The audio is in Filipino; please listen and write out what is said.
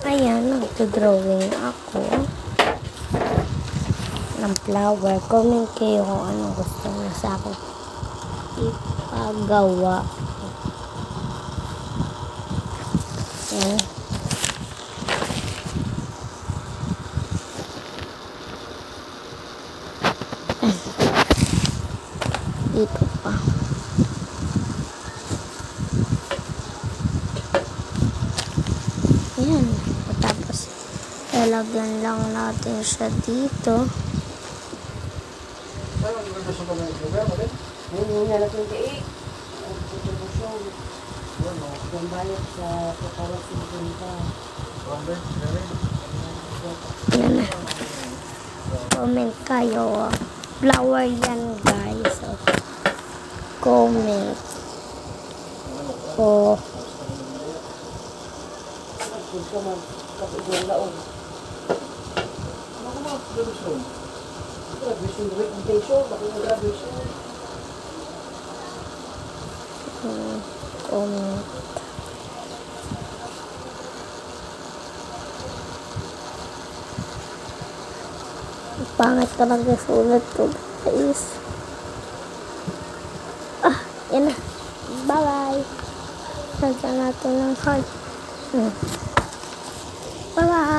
Ayan, nagdodrawing ako ng flower. Comment kayo kung anong gusto nyo sa akin ipagawa. Ayan. Dito pa. Ayan. Tapos, lalagyan lang natin siya dito. Ayan na. Comment kayo. Flower yan, guys. So, comment. Oh. Comment. Pangit talaga sulat ko, guys. Yan na. Bye-bye. Sasya natin ng heart. Bye-bye.